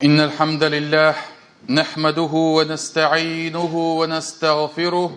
إن الحمد لله نحمده ونستعينه ونستغفره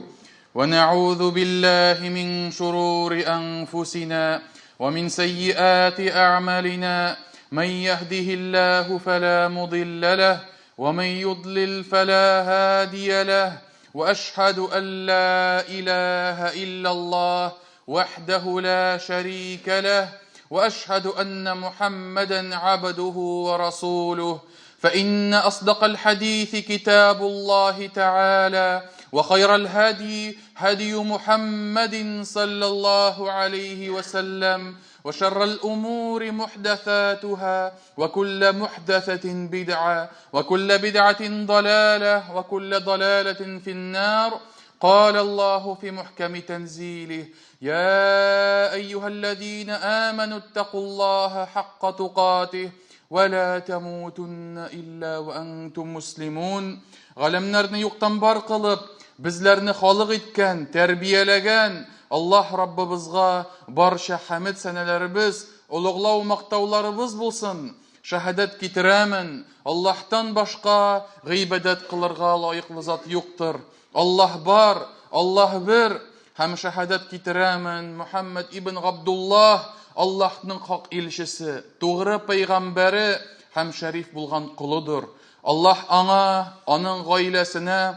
ونعوذ بالله من شرور أنفسنا ومن سيئات أعمالنا. من يهده الله فلا مضل له ومن يضلل فلا هادي له. وأشهد أن لا إله إلا الله وحده لا شريك له وأشهد أن محمدا عبده ورسوله. فإن أصدق الحديث كتاب الله تعالى وخير الهدي هدي محمد صلى الله عليه وسلم وشر الأمور محدثاتها وكل محدثة بدعة وكل بدعة ضلالة وكل ضلالة في النار. قال الله في محكم تنزيله: يا أيها الذين آمنوا اتقوا الله حق تقاته ولا تموتن إلا وأنتم مسلمون. Галәмнәрне юктан бар кылып, безләрне халык иткән, тәрбияләгән Аллаһ Раббыбызга барча хәмд сәнәләребез, улуглау мактауларыбыз булсын. Шәһадәт китерәмен: Аллаһтан башка гыйбадәт кылырга лаеклы зат юктыр. Аллаһ бар, Аллаһ бер. Һәм шәһадәт китерәмен: Мөхәммәд ибн Габдуллаһ Аллаһның хак илчесе, тугры пәйгамбәре һәм шәриф булган кулыдыр. Аллаһ аңа, аның гаиләсенә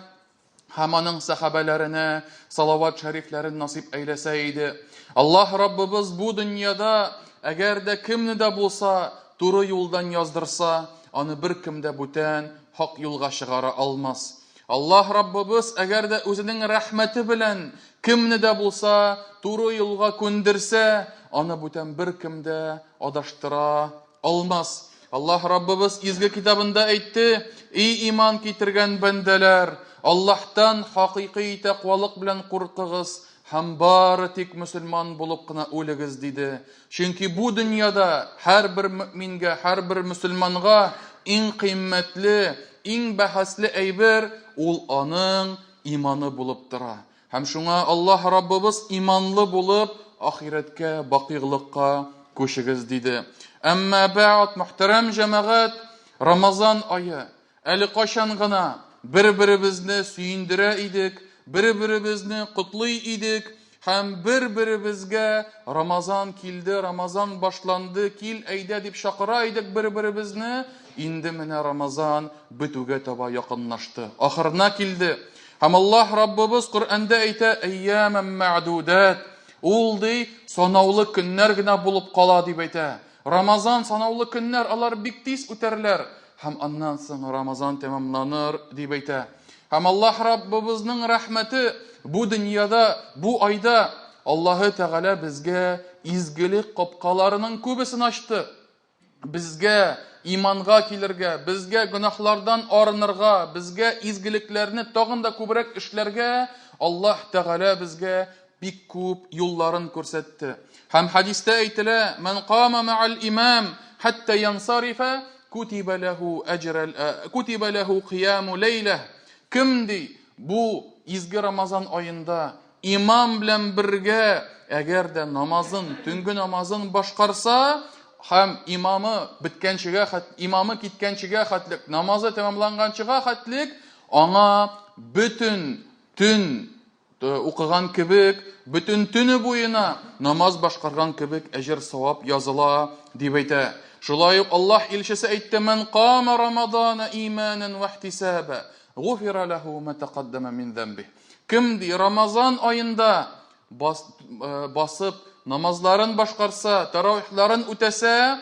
һәм аның сахабаларына салават шәрифләрен насип әйләсә иде. Аллаһ Раббыбыз бу дөньяда әгәр дә кемне дә булса туры юлдан яздырса, аны беркем дә бүтән хак юлга чыгара алмас. Аллаһ Раббыбыз әгәр дә үзенең рәхмәте белән кемне дә булса туры юлга күндерсә, аны бүтән беркем дә адаштыра алмас. Аллаһ Раббыбыз изге китабында әйтте: "И иман китергән бәндәләр, Аллаһтан хакыйкый тәкъвалык белән куркыгыз һәм бары тик мөселман булып кына үлегез" диде. Чөнки бу дөньяда һәрбер мөэмингә, һәрбер мөселманга иң кыйммәтле, иң бәһасле әйбер ул аның иманы булып тора. Һәм шуңа Аллаһ Раббыбыз иманлы булып ахирәткә, бакыйлыкка күчегез диде. Әмма бәгъд, мөхтәрәм җәмәгать, Рамазан ае әле кайчан гына бер-беребезне сөендерә идек, бер-беребезне котлый идек һәм бер-беребезгә Рамазан килде, Рамазан башланды, кил әйдә дип чакыра идек бер-беребезне. Инде менә Рамазан бетүгә таба якынлашты, ахырына килде. Һәм Аллаһ Раббыбыз Коръәндә әйтә: "Әйяман мәгъдудат", ул ди санаулы көннәр генә булып кала дип әйтә. Рамазан санаулы көннәр, алар бик тиз үтәрләр һәм аннан соң Рамазан тәмамланыр дип әйтә. Һәм Аллаһ Раббыбызның рәхмәте бу дөньяда, бу айда Аллаһы Тәгалә безгә изгелек капкаларының күбесен ачты. Безгә иманга килергә, безгә гөнаһлардан арынырга, безгә изгелекләрне тагын да күбрәк эшләргә Аллаһ Тәгалә безгә бик күп юлларын күрсәтте. Һәм хадистә әйтелә: "Ман қама ма'ал имам хатта янсарифа кутиба лаху қияму лейла". Кем ди бу изге Рамазан аенда имам белән бергә әгәр дә намазын, төнге намазын башкарса, һәм имамы киткәнчегә хәтлек, намазы тәмамланганчыга хәтлек, аңа бөтен төн укыган кебек, бөтен төне буена намаз башкарган кебек әҗр савап языла дип әйтә. Шулай ук Аллаһ илчесе әйтте: "Ман қама рамадана иманан ва ихтисаба, гуфира лаху ма тaqaddama мин замбих". Кем ди Рамазан аенда басып намазларын башкарса, таравихларын үтәсә,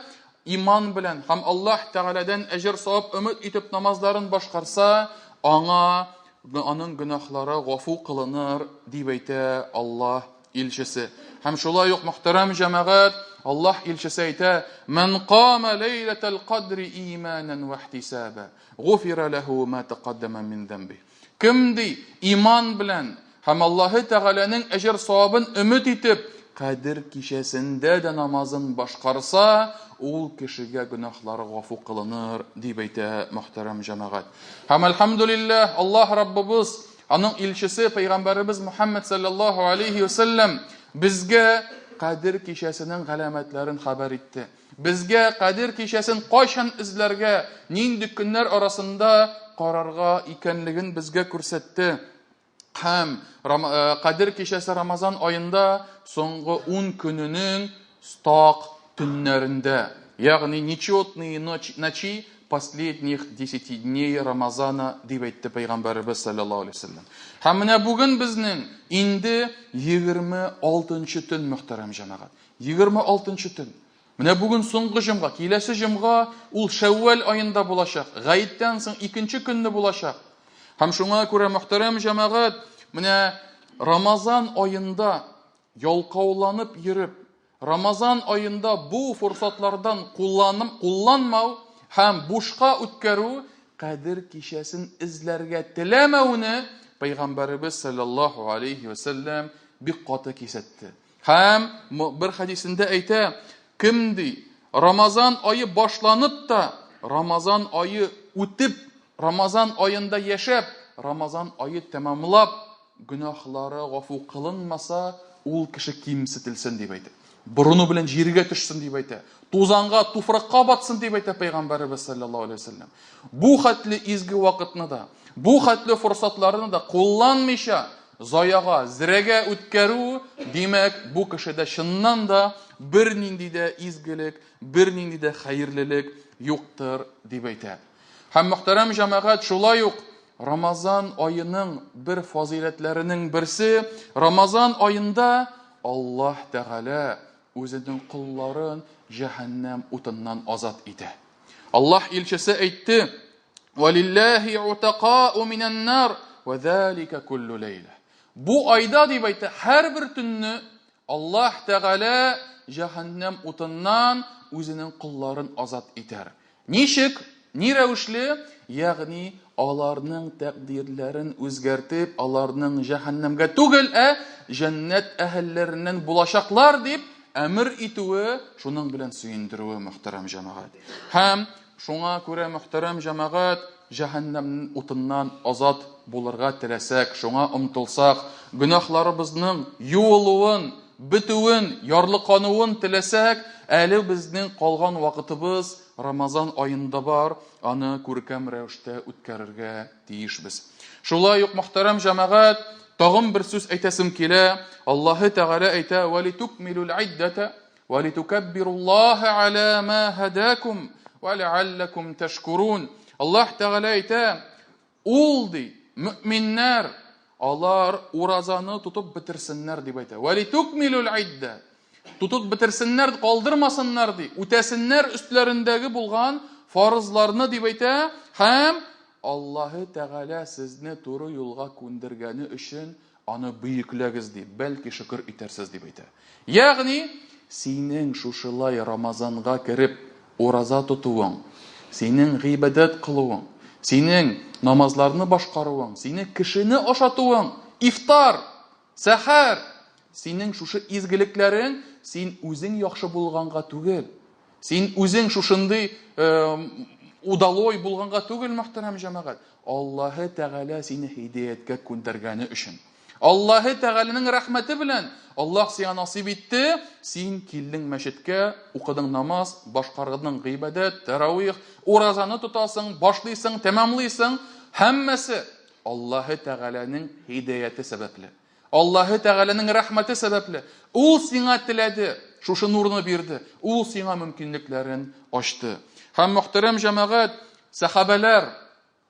иман белән һәм Аллаһ Тәгаләдән әҗр савап өмет итеп намазларын башкарса, аның гөнаһлары гафу кылыныр дип әйтә Аллаһ илчесе. Һәм шулай ук мөхтәрәм җәмәгать, Аллаһ илчесе әйтә: "Ман қама лейлатал қадри иманан ва ихтисаба, гуфира лаху ма тaqaddama мин замбих". Кем ди иман белән һәм Аллаһы Тәгаләнең әҗр савабын өмет итеп Кадр кичәсендә дә намазын башкарса, ул кешегә гөнаһлары гафу кылыныр дип әйтә мөхтәрәм җәмәгать. Һәм әлхәмдүлиллаһ, Аллаһ Раббыбыз, аның илчесе пәйгамбәребез Мөхәммәд саллаллаһу алейхи ва саллям безгә Кадир кичәсенең галәмәтләрен хәбәр итте. Безгә Кадир кичәсен кайчан эзләргә, нинди көннәр арасында карарга икәнлеген безгә күрсәтте. Һәм Кадир кичәсе Рамазан аенда соңгы 10 көненең стак төннәрендә, ягъни нечетные ночи последних 10 дней Рамазана дип әйтте Пәйгамбәрбез саллаллаһу алейһи ва саллям. Һәм менә бүген безнең инде 26-нчы төн, мөхтәрәм җәмәгать. 26-нчы төн. Менә бүген соңгы җомга, киләсе җомга ул Шәввал аенда булачак. Гаиттән соң 2нче көнне булачак. Һәм шуңа күрә, мөхтәрәм җәмәгать, менә Рамазан аенда ялкауланып йөреп, Рамазан аенда бу фурсатлардан кулланмау һәм бушка үткәрү, Кадир кичәсен эзләргә теләмәүне Пәйгамбәрбез саллаллаһу алейһи ва саллям бик каты кисәтте. Һәм бер хадисендә әйтә, кем ди Рамазан ае башланып та, Рамазан ае үтеп, Рамазан аенда яшәп, Рамазан ае тәмамлап, гөнаһлары гафу кылынмаса, ул кеше кимсетелсен дип әйтә. Бурыны белән җиргә төшсен дип әйтә. Тузанга, туфракка батсын дип әйтә Пәйгамбәрбез саллаллаһу алейһи ва саллям. Бу хәтле изге вакытны да, бу хәтле фурсатларны да кулланмыйча, заяга, зирәгә үткәрү, димәк, бу кешедә чыннан да бернинди дә изгелек, бернинди дә хәерлелек юктыр дип әйтә. Һәм мөхтәрәм җәмәгать, шулай ук Рамазан аеның бер фазиләтләренең берсе, Рамазан аенда Аллаһ Тәгалә үзенең кулларын җәһәннәм утыннан азат итә. Аллаһ илчесе әйтте: "Валиллаһи утaqa'u минан нар, ва залика куллу лейла." Бу айда дип әйтә, һәрбер төнне Аллаһ Тәгалә җәһәннәм утыннан үзенең кулларын азат итәр. Ничек? Ни рәвешле? Ягъни аларның тәкъдирләрен үзгәртеп, аларның җәһәннәмгә түгел, җәннәт әһелләреннән булачаклар дип әмер итүе, шуның белән сөендерүе, мөхтәрәм җәмәгать. Һәм шуңа күрә, мөхтәрәм җәмәгать, җәһәннәм утыннан азат булырга теләсәк, шуңа омтылсак, гөнаһларыбызның юылуын, бетүен, ярлыкануын теләсәк, әле безнең калган вакытыбыз Рамазан аенда бар, аны күркәм рәвештә үткәрергә тиешбез. Шулай ук, мөхтәрәм җәмәгать, тагын бер сүз әйтәсем килә. Аллаһы Тәгалә әйтә: "Ва литукмилул иддата ва литукаббируллаһа ала ма хадакум ва ла'аллакум ташкурун." Аллаһ Тәгалә әйтә, ул ди, мөэминнәр, алар уразаны тотып бетерсеннәр дип әйтә. "Ва литукмилул идда", тотып бетерсеннәр, калдырмасыннар ди, үтәсеннәр өстләрендәге булган фарызларны дип әйтә. Һәм Аллаһы Тәгалә сезне туры юлга күндергәне өчен аны бөекләгез дип, бәлки шөкер итәрсез дип әйтә. Ягъни, синең шушылай Рамазанга кирип ураза тотуың, синең гыйбадат кылуың, синең намазларны башкаруың, синең кешене ашатуың, ифтар, сәхәр, синең шушы изгелекләрең син үзең яхшы булганга түгел. Син үзең шушындый удалой булганга түгел, мөхтәрәм җәмәгать. Аллаһы Тәгалә сине һидаяткә күндергәне өчен. Аллаһы Тәгаләнең рәхмәте белән Аллаһ сиңа насыйп итте, син килдең мәчеткә, укыдың намаз, башкардың гыйбадат, таравих, уразаны тотасың, башлыйсың, тәмамлыйсың, һәммәсе Аллаһы Тәгаләнең һидаяте сәбәпле. Аллаһы Тәгаләнең рәхмәте сәбәпле. Ул сиңа теләде, шушы нурны бирде, ул сиңа мөмкинлекләрен ачты. Һәм мөхтәрәм җәмәгать, сахабалар,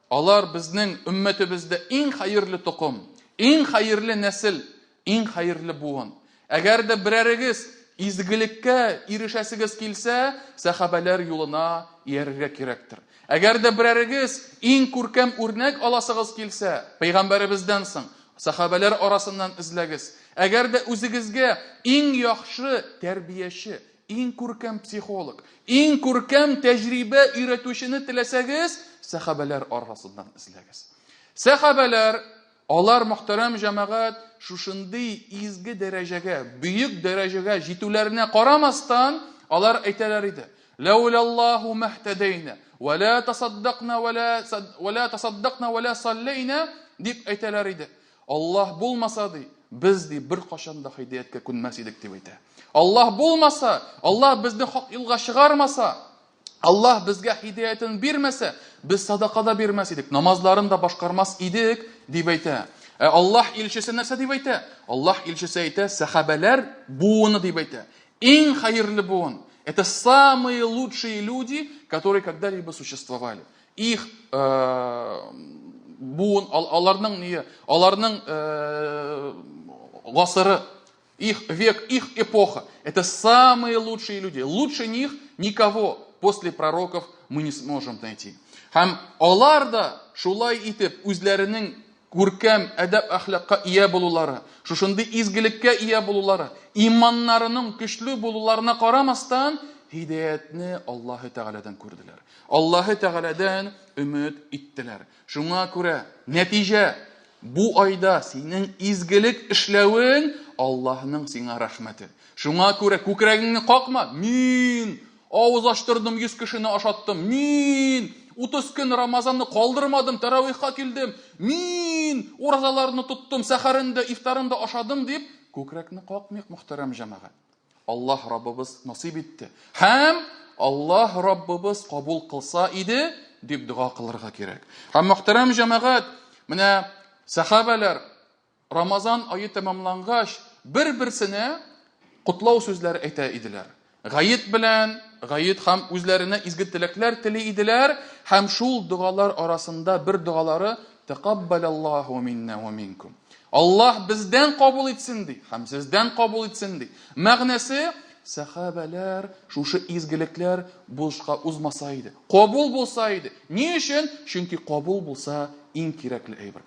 алар безнең өммәтебездә иң хәерле тукым, иң хәерле нәсел, иң хәерле буын. Әгәр дә берәрегез изгелеккә ирешәсегез килсә, сахабалар юлына иярергә кирәктер. Әгәр дә берәрегез иң күркәм үрнәк аласыгыз килсә, Пәйгамбәребездән соң, сахабалар арасыннан эзләгез. Әгәр дә үзегезгә иң яхшы тәрбияче, иң күркәм психолог, иң күркәм тәҗрибә өйрәтүчене теләсәгез, сахабалар арасыннан эзләгез. Сахабалар, алар, мөхтәрәм җәмәгать, шушындый изге дәрәҗәгә, бөек дәрәҗәгә җитүләренә карамастан, алар әйтәләр иде: "Лаулаллаһу махтадайна, ва ла тасаддaqna ва ла саллайна", дип әйтәләр иде. Аллаһ булмаса ди, Без ди бер кашан да хидаяткә күнмәс идек дип әйтә. Аллаһ булмаса, Аллаһ безне хак юлга чыгармаса, Аллаһ безгә хидаятын бирмәсә, без садака да бирмәс идек, намазларын да башкармас идек дип әйтә. Аллаһ илчесе нәрсә дип әйтә? Аллаһ илчесе әйтә, сахабалар буыны дип әйтә. Иң хәерле буын. Это самые лучшие люди, которые когда-либо существовали. Их буын, аларның гасыры, их век, их эпоха. Это самые лучшие люди. Лучше них никого после пророков мы не сможем найти. Һәм алар да шулай итеп үзләренең күркәм әдәп әхлакка ия булулары, шушындый изгелеккә ия булулары, иманнарының көчле булуларына карамастан хидаятны Аллаһы Тәгаләдән күрделәр. Аллаһы Тәгаләдән өмет иттеләр. Шуңа күрә нәтиҗә бу айда синең изгелек эшләвең Аллаһның сиңа рәхмәте. Шуңа күрә күкрәгеңне какма. Мин авыз ачтырдым, 100 кешене ашаттым. Мин 30 көн Рамазанны калдырмадым, таравихка килдем. Мин уразаларны тоттым, сәхәрендә, ифтарында ашадым дип күкрәкне какмыйк, мөхтәрәм җәмәгать. Аллаһ Раббыбыз насыйп итте. Һәм Аллаһ Раббыбыз кабул кылса иде дип дуа кылырга кирәк. Һәм мөхтәрәм җәмәгать, менә сахабалар Рамазан ае тәмамлангач бер-берсенә кутлау сүзләр әйтә иделәр. Гаит белән, гаит һәм үзләренә изге теләкләр тели иделәр, һәм шул дуалар арасында бер дуалары тaqabbalallahu minna wa minkum. Аллаһ бездән кабул итсен ди, һәм сездән кабул итсен ди. Мәгънәсе сахабалар шушы изгелекләр бушка узмаса иде. Кабул булса иде. Ни өчен? Чөнки кабул булса иң кирәкле әйбер.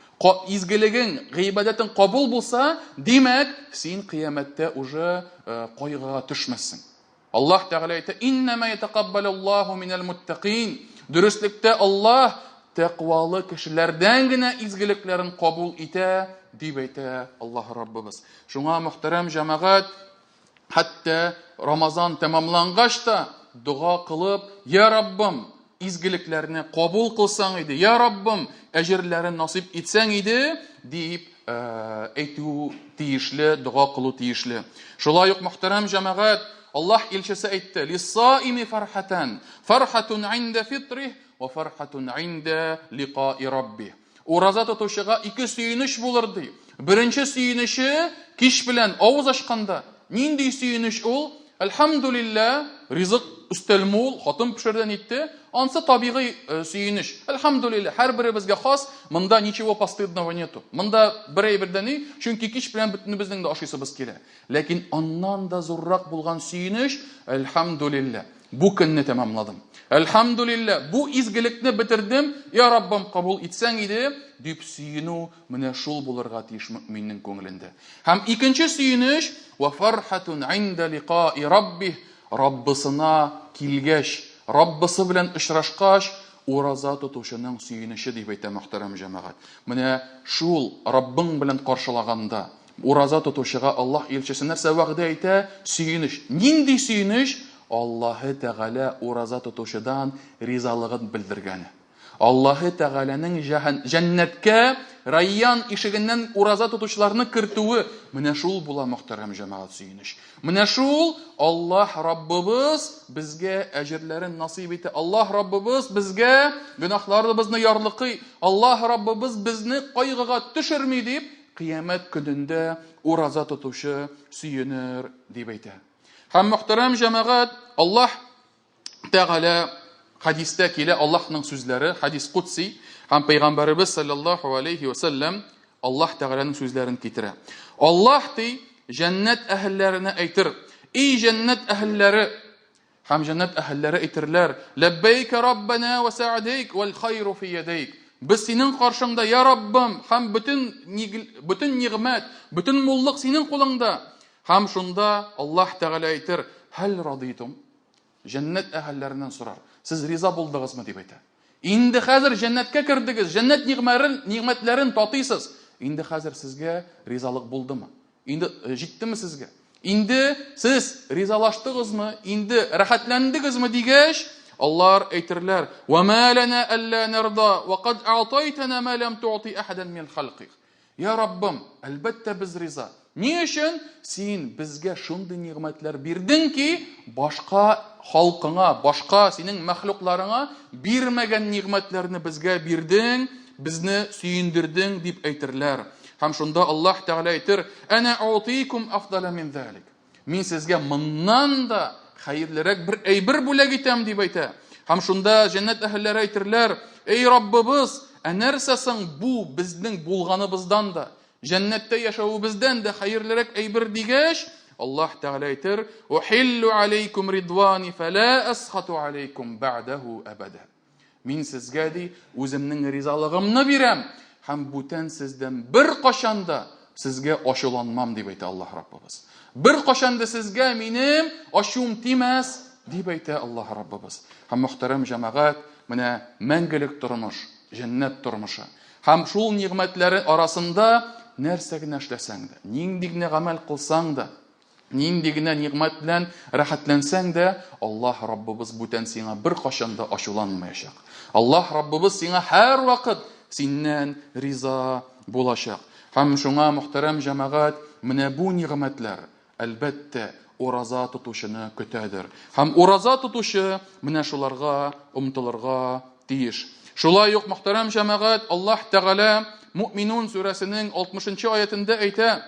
Изгелегең, гыйбадәтең кабул булса, димәк, син кыямәттә уже кайгыга төшмәссең. Аллаһ Тәгалә әйтә: "Иннама ятaqabbalallahu minal muttaqin." Дөрестлектә Аллаһ тәкъвалы кешеләрдән генә изгелекләрен кабул итә дип әйтә Аллаһ Раббыбыз. Шуңа мөхтәрәм җәмәгать, хәтта Рамазан тәмамлангач та дуа кылып: "Я Раббым, изгелекләрне кабул кылсаң иде, я Раббым, әҗерләрен насыйп итсәң иде" дип әйтү тиешле, дуа кылу тиешле. Шулай ук мөхтәрәм җәмәгать, Аллаһ илчесе әйтте: "Лис-саими фархатан, фархатун 'инда фитрih ва фархатун 'инда лиqa'i rabbih." Ураза тотучыга ике сөенеш булыр ди. Беренче сөенеше кич белән авыз ачканда. Нинди сөенеш ул? Алхамдулилlah, ризык үстәлмул, хатын пешердән итте. Ансы табигый сөенеш. Алхамдулилlah, һәрберебезгә хас, монда ничего постыдного нету. Монда берәй бердәни, чөнки кич белән бөтенебезнең дә ашыйсыбыз килә. Ләкин аннан да зуррак булган сөенеш: Алхамдулилlah, бу көнне тәмамладым. Алхамдулилlah, бу изгелекне битердем, я Раббым кабул итсәң иде дип сөйнү менә шул булырга тиеш мөэминнең күңелендә. Һәм икенче сөенеш: ва фархатун 'инда лиqa'i rabbih, Раббысына килгәч, Раббысы белән очрашкач, ураза тотучының сөенеше дип әйтә мөхтәрәм җәмәгать. Менә шул Раббың белән каршылаганда ураза тотучыга Аллаһ илчесе нәрсә вәгъдә итә? Сөенеш. Нинди сөенеш? Аллаһы Тәгалә ураза тотучыдан ризалыгын белдергәне. Аллаһы Тәгаләнең җәннәткә Райян ишегеннән ураза тотучыларны кертүе менә шул була мөхтәрәм җәмәгать сөенеш. Менә шул Аллаһ Раббыбыз безгә әҗерләрен насыйп итә. Аллаһ Раббыбыз безгә гөнаһларыбызны ярлыкый. Аллаһ Раббыбыз безне кайгыга төшерми дип кыямәт көнендә ураза тотучы сөенер дип әйтә. Һәм мөхтәрәм җәмәгать, Аллаһ Тәгалә хадистә килә, Аллаһның сүзләре, хадис кутси, һәм Пәйгамбәрбез саллаллаһу алейхи ва саллям Аллаһ Тәгаләнең сүзләрен китерә. Аллаһ ди җәннәт әһелләренә әйтер: "И җәннәт әһелләре", һәм җәннәт әһелләре әйтерләр: "Лаббайка Раббана ва сa'дайк вал хайру фи ядайк." Без синең каршыңда, я Раббым, һәм бөтен нигъмәт, бөтен муллык синең кулыңда. Һәм шунда Аллаһ Тәгалә әйтер: "Хәл радитум?" Җәннәт әһелләреннән сорар: "Сез риза булдыгызмы?" дип әйтә. Инде хәзер җәннәткә кирдегез, җәннәт нигъмәтләрен татыйсыз. Инде хәзер сезгә ризалык булдымы? Инде җиттеме сезгә? Инде сез ризалаштыгызмы? Инде рәхәтләндегезме дигәч, Аллар әйтерләр: "Ва ма лана алла нарда ва кад а'тайтана ма лам ту'ти ахадан мин халқик." Я Раббым, әлбәттә без риза. Ни өчен син безгә шундый нигъмәтләр бирдең ки, башка халкыңа, башка синең мәхлукларыңа бирмәгән нигъмәтләрне безгә бирдең, безне сөендердең дип әйтерләр. Һәм шунда Аллаһ Тәгалә әйтер: "Ана аутикум афдала мин залик." Мин сезгә моннан да хәерлерәк бер әйбер бүләк итәм дип әйтә. Һәм шунда җәннәт әһелләре әйтерләр: "Эй Раббыбыз, нәрсә соң бу безнең булганыбыздан да, җәннәттә яшәүебездән дә хәерлерәк әйбер" дигәч, Аллаһ Тәгалә әйтер: "Ухиллу алейкум ридвани фала асхату алейкум ба'даху абада." Мин сезгә ди үземнең ризалыгымны бирәм, һәм бүтән сездән бер кашанда сезгә ачуланмам дип әйтә Аллаһ Раббыбыз. Бер кашанда сезгә минем ачуым тимәс дип әйтә Аллаһ Раббыбыз. Һәм мөхтәрәм җәмәгать, менә мәңгелек тормыш, җәннәт тормышы. Һәм шул нигъмәтләре арасында нәрсә генә эшләсәң дә, нинди генә гамәл кылсаң да, нинди генә нигъмәт белән рәхәтләнсәң дә, Аллаһ Раббыбыз бүтән сиңа бер кашанда ачуланмаячак. Аллаһ Раббыбыз сиңа һәр вакыт синнән риза булачак. Һәм шуңа мөхтәрәм җәмәгать, менә бу нигъмәтләр әлбәттә ураза тотушыны көтәдер. Һәм ураза тотушы менә шуларга омтылырга тиеш. Шулай ук мөхтәрәм җәмәгать, Аллаһ Тәгалә Муъминун сүрәсенең 60-нчы аятында әйтә: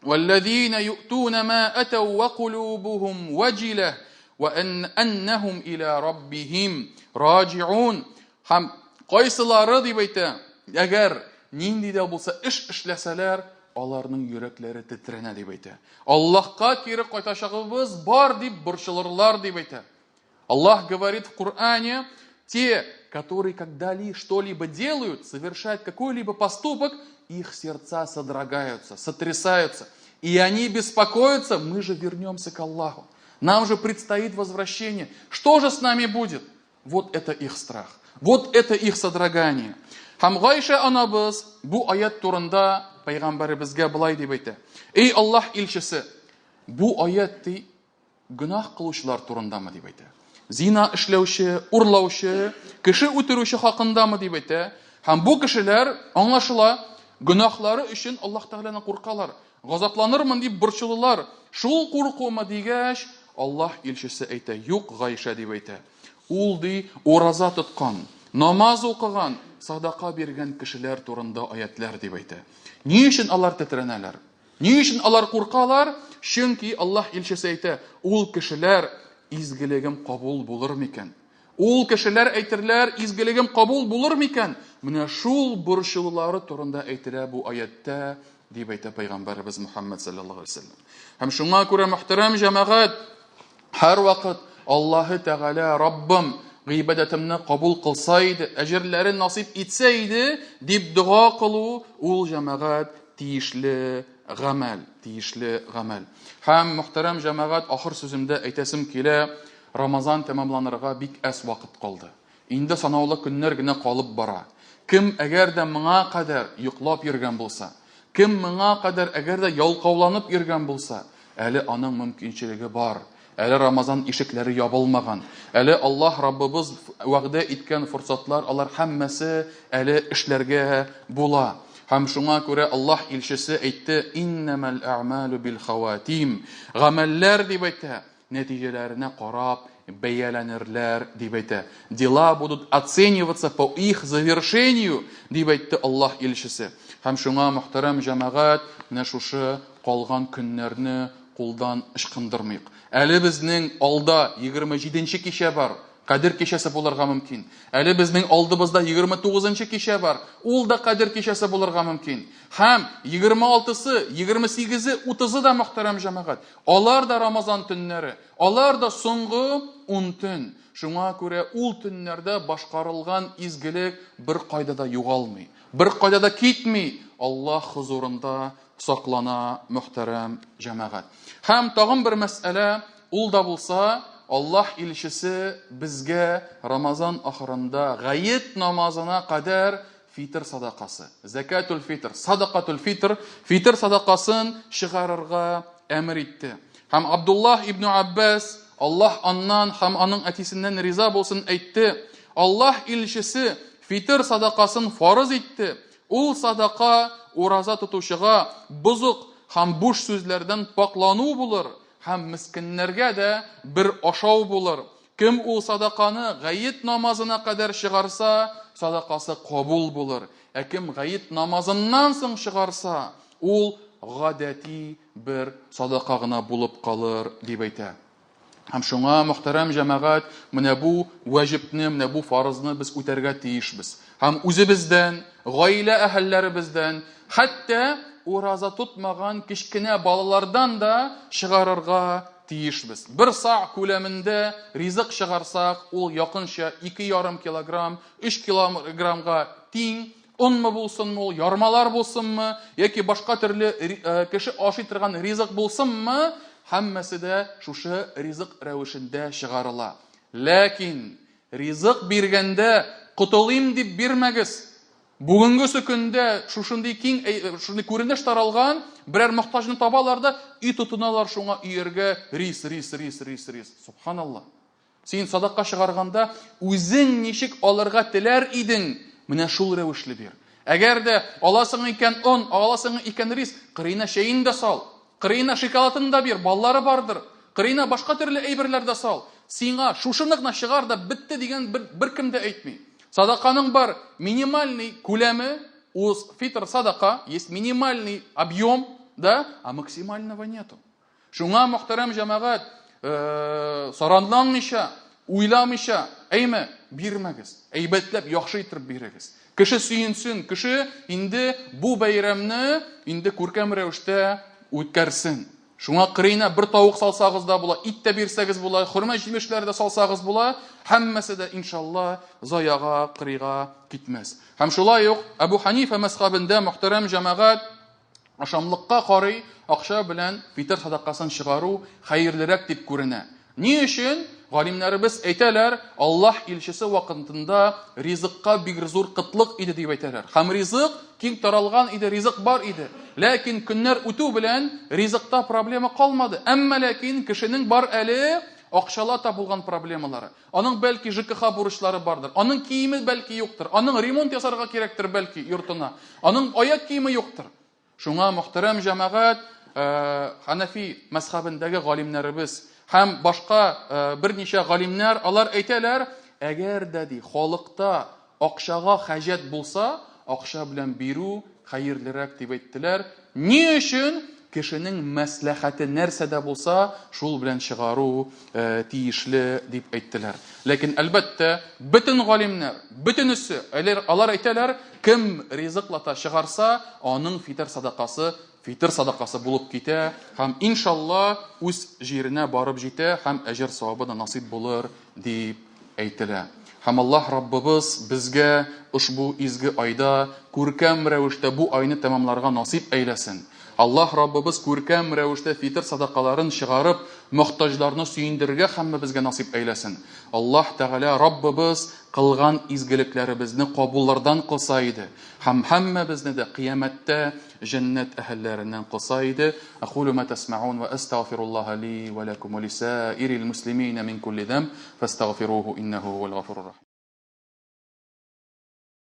"Валлазина ю'туна ма атау ва кулубухум ваҗилә ва аннахум иля раббихим раҗиун." Һәм кайсылары дип әйтә, әгәр нинди дә булса эш эшләсәләр, аларның йөрәкләре тетрәнә дип әйтә. Аллаһка кире кайтачагыбыз бар дип борчылырлар дип әйтә. Аллаһ говорит в Коране: те, которые когда-либо что-либо делают, совершают какой-либо поступок, их сердца содрогаются, сотрясаются, и они беспокоятся: мы же вернемся к Аллаху, нам же предстоит возвращение, что же с нами будет? Вот это их страх, вот это их содрогание. Һәм Гайша анабыз бу аят турында пайгамбарыбызга булай дип әйтә: "Эй Аллаһ илчесе, бу аят гөнаһ кылучылар турындамы?" дип әйтә. Зина эшләүче, урлаучы, кеше үтерүче хакындамы дип әйтә. Һәм бу кешеләр аңлашыла, гөнаһлары өчен Аллаһ Тәгаләне куркалар, газапланырмын дип борчылалар. Шул куркуымы дигәч, Аллаһ илчесе әйтә: "Юк, Гайша" дип әйтә. Ул ди ураза тоткан, намаз укыган, садака биргән кешеләр турында аятлар дип әйтә. Ни өчен алар тетрәнәләр? Ни өчен алар куркалар? Чөнки Аллаһ илчесе әйтә: "Ул кешеләр изгелегем кабул булыр микән? Ул кешеләр әйтерләр, изгелегем кабул булыр микән?" Менә шул борчылулары турында әйтелә бу аятта дип әйтә пайгамбарыбыз Мөхәммәд саллаллаһу алейһи ва саллям. Һәм шуңа күрә мөхтәрәм җәмәгать, һәр вакыт Аллаһ Тәгалә Раббым гыйбадәтемне кабул кылса иде, әҗерләрен насип итсә иде дип дуа кылу, ул җәмәгать тиешле гамәл. Һәм мөхтәрәм җәмәгать, ахыр сүземдә әйтәсем килә, Рамазан тәмамланырга бик әз вакыт калды. Инде санаулы көннәр генә калып бара. Кем әгәр дә моңа кадәр йоклап йөргән булса, кем моңа кадәр әгәр дә ялкауланып йөргән булса, әле аның мөмкинчелеге бар. Әле Рамазан ишекләре ябылмаган. Әле Аллаһ Раббыбыз вәгъдә иткән форсатлар, алар һәммәсе әле эшләргә була. Һәм шуңа күрә Аллаһ илчесе әйтте: "Иннамал аъмалу бил хаватим." Гамәлләр дип әйтә, нәтиҗәләренә карап бәяләнерләр дип әйтә. Дела будут оцениваться по их завершению дип әйтте Аллаһ илчесе. Һәм шуңа мөхтәрәм җәмәгать, менә шушы калган көннәрне кулдан ычкындырмыйк. Әле безнең алда 27нче кичә бар, Кадер кичәсе булырга мөмкин. Әле безнең алдыбызда 29нчы кичә бар, ул да Кадер кичәсе булырга мөмкин. Һәм 26-сы, 28-се, 30-сы да мөхтәрәм җәмәгать. Алар да Рамазан төннәре, алар да соңгы 10 төн. Шуңа күрә ул төннәрдә башкарылган изгелек бер кайда да югалмый, бер кайда да китми. Аллаһ хузурында саклана мөхтәрәм җәмәгать. Һәм тагын бер мәсьәлә, ул да булса, Аллаһ илчесе безгә Рамазан ахырында гает намазына кадәр фитр садакасы, закатул фитр, садакатул фитр, фитр садакасын чыгарырга әмер итте. Һәм Абдуллаһ ибн Аббас, Аллаһ аннан һәм аның әтисеннән риза булсын, әйтте: Аллаһ илчесе фитр садакасын фарыз итте. Ул садака ураза тотучыга бузык һәм буш сүзләрдән паклану булыр, һәм мискиннәргә дә бер ашау булыр. Кем ул садаканы гаит намазына кадәр чыгарса, садакасы кабул булыр. Ә кем гаит намазыннан соң чыгарса, ул гадәти бер садака гына булып калыр дип әйтә. Һәм шуңа, мөхтәрәм җәмәгать, менә бу ваҗибне, менә бу фарызны без үтәргә тиешбез. Һәм үзебездән, гаилә әһелләребездән, хәтта ураза тотмаган кичкенә балалардан да чыгарырга тиешбез. Бер саа күләмендә ризык чыгарсак, ул якынча 2,5 килограмм, 3 килограммга тиң. Унмы булсынмы, ул ярмалар булсынмы, яки башка төрле кеше ашый торган ризык булсынмы, һәммәсе дә шушы ризык рәвешендә чыгарыла. Ләкин ризык биргәндә кутылыйм дип бирмәгез. Бүгенге көндә шушындый киң, шундый күренеш таралган, берәр мохтаҗны табалар да, үй тотыналар шуңа өергә рис. Субханаллах. Син садака чыгарганда үзең ничек алырга теләр идең, менә шул рәвешле бир. Әгәр дә аласың икән он, аласың икән рис, кырыена шәйен дә сал, кырыена шоколадын да бир, баллары бардыр. Кырыена башка төрле әйберләр дә сал. Сиңа шушыны гына чыгар да битте дигән беркем дә әйтми. Садаканың бар минимальный күләме, у фитр садака есть минимальный объем, да, а максимального нету. Шуңа, мөхтәрәм җәмәгать, саранланмыйча, уйламыйча, әйме, бирмәгез. Әйбәтләп, яхшы итеп бирегез. Кеше сөенсен, кеше инде бу бәйрәмне инде күркәм рәвештә үткәрсен. Шуңа кырыена бер тавык салсагыз да була, ит тә бирсәгез була, хөрмә җимешләре дә салсагыз була, һәммәсе дә иншалла заяга, кырыйга китмәс. Һәм шулай ук Абу Ханифа мәзһәбендә, мөхтәрәм җәмәгать, ашамлыкка карый, акча белән фитр садакасын чыгару хәерлерәк дип күренә. Ни өчен? Галимнәребез әйтәләр, Аллаһ илчесе вакытында ризыкка бик зур кытлык иде дип әйтәләр. Һәм ризык киң таралган иде, ризык бар иде. Ләкин көннәр үтү белән ризыкта проблема калмады. Әмма ләкин кешенең бар әле акчала табылган проблемалары. Аның бәлки ЖКХ бурычлары бардыр. Аның киеме бәлки юктыр. Аның ремонт ясарга кирәктер бәлки йортына. Аның аяк киеме юктыр. Шуңа, мөхтәрәм җәмәгать, Ханафи мәзһәбендәге галимнәребез һәм башка берничә галимнәр алар әйтәләр, әгәр дә ди халыкта акчага хаҗәт булса, акча белән бирү хәерлерәк дип әйттеләр. Ни өчен? Кешенең мәслихәте нәрсәдә булса, шул белән чыгару тиешле дип әйттеләр. Ләкин әлбәттә, бөтен галимнәр, бөтенесе, алар әйтәләр, кем ризыклата чыгарса, аның фитр садакасы булып китә, һәм иншалла үз җиренә барып җитә, һәм әҗр савабы да насыйп булыр дип әйтелә. Һәм Аллаһ Раббыбыз безгә ушбу изге айда күркәм рәвештә бу айны тәмамларга насыйп әйләсен. Аллаһ Раббыбыз күркәм рәвештә фитр садакаларын чыгарып, мохтаҗларны сөендергә һәммәбезгә насыйп әйләсен. Аллаһ Тәгалә Раббыбыз кылган изгелекләребезне кабуллардан кылса иде. Һәм һәммәбезне дә кыямәттә җәннәт әһелләреннән кылса иде. Aqulu ma tasma'un wa astaghfirullaha li wa lakum wa lisa'iril muslimina min kulli dhanb fastaghfiruhu innahu huwal ghafurur rahim.